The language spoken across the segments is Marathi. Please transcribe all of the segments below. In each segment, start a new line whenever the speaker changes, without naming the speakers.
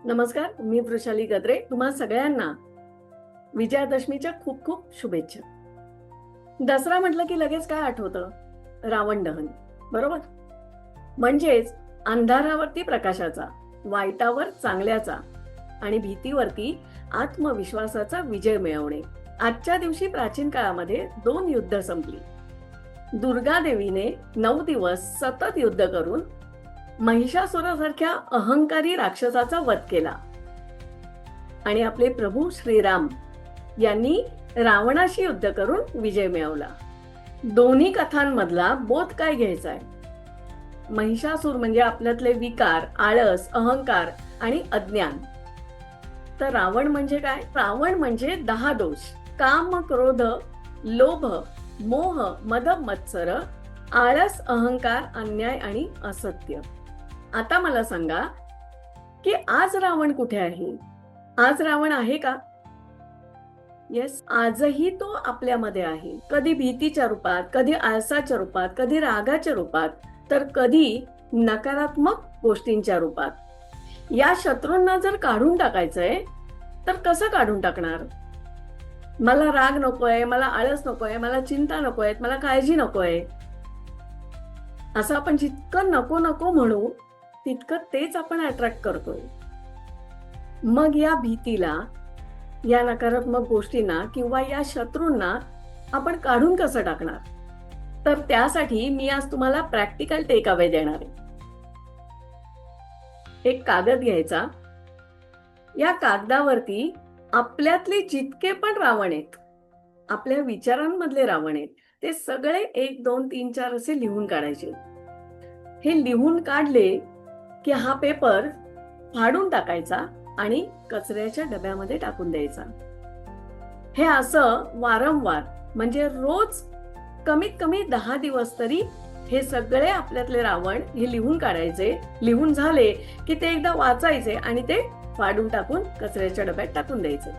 नमस्कार, मी वृषाली गद्रे. तुम्हा सगळ्यांना विजयादशमीच्या खूप खूप शुभेच्छा. दसरा म्हटलं की लगेच काय आठवतं? रावण दहन, बरोबर? म्हणजेच अंधारावरती प्रकाशाचा, वाईटावर चांगल्याचा आणि भीतीवरती आत्मविश्वासाचा विजय मिळवणे. आजच्या दिवशी प्राचीन काळामध्ये 2 युद्ध संपली. दुर्गा देवीने 9 दिवस सतत युद्ध करून महिषासुरासारख्या अहंकारी राक्षसाचा वध केला आणि आपले प्रभू श्रीराम यांनी रावणाशी युद्ध करून विजय मिळवला. दोन्ही कथांमधला बोध काय घ्यायचा आहे? महिषासूर म्हणजे आपल्यातले विकार, आळस, अहंकार आणि अज्ञान. तर रावण म्हणजे काय? रावण म्हणजे 10 दोष: काम, क्रोध, लोभ, मोह, मद, मत्सर, आळस, अहंकार, अन्याय आणि असत्य. आता मला सांगा की आज रावण कुठे आहे? आज रावण आहे का? येस, आजही तो आपल्यामध्ये आहे. कधी भीतीच्या रूपात, कधी आळसाच्या रूपात, कधी रागाच्या रूपात, तर कधी नकारात्मक गोष्टींच्या रूपात. या शत्रूंना जर काढून टाकायचंय तर कसं काढून टाकणार? मला राग नकोय, मला आळस नकोय, मला चिंता नकोय, मला काळजी नकोय, असं आपण जितकं नको नको म्हणू तितकं तेच आपण अट्रॅक्ट करतोय. मग या भीतीला, या नकारात्मक गोष्टींना किंवा या शत्रूंना आपण काढून कसं टाकणार? तर त्यासाठी मी आज तुम्हाला प्रॅक्टिकल टेक अवे देणार आहे. एक कागद घ्यायचा. या कागदावरती आपल्यातले जितके पण रावण आहेत, आपल्या विचारांमधले रावण आहेत, ते सगळे 1, 2, 3, 4 असे लिहून काढायचे. हे लिहून काढले की हा पेपर फाडून टाकायचा आणि कचऱ्याच्या डब्यामध्ये टाकून द्यायचा. हे असं वारंवार, म्हणजे रोज कमीत कमी 10 दिवस तरी हे सगळे आपल्यातले रावण हे लिहून काढायचे. लिहून झाले की ते एकदा वाचायचे आणि ते फाडून टाकून कचऱ्याच्या डब्यात टाकून द्यायचे.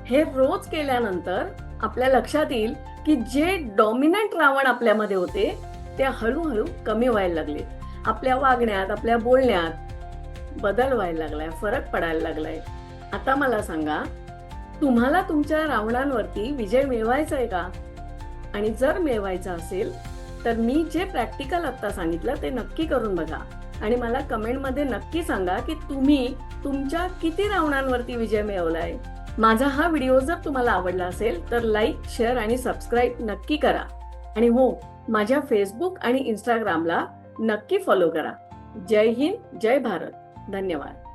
हे रोज केल्यानंतर आपल्या लक्षात येईल की जे डॉमिनंट रावण आपल्यामध्ये होते ते हळूहळू कमी व्हायला लागले. आपल्या वागण्यात, आपल्या बोलण्यात बदल व्हायला लागलाय, फरक पडायला लागलाय. आता मला सांगा, तुम्हाला तुमच्या रावणांवरती विजय मिळवायचा आहे का? आणि जर मिळवायचा असेल तर मी जे प्रॅक्टिकल आता सांगितलं ते नक्की करून बघा आणि मला कमेंटमध्ये नक्की सांगा की तुम्ही तुमच्या किती रावणांवरती विजय मिळवलाय. माझा हा व्हिडिओ जर तुम्हाला आवडला असेल तर लाईक, शेअर आणि सबस्क्राईब नक्की करा. आणि हो, माझ्या फेसबुक आणि इंस्टाग्रामला नक्की फॉलो करा. जय हिंद, जय भारत. धन्यवाद.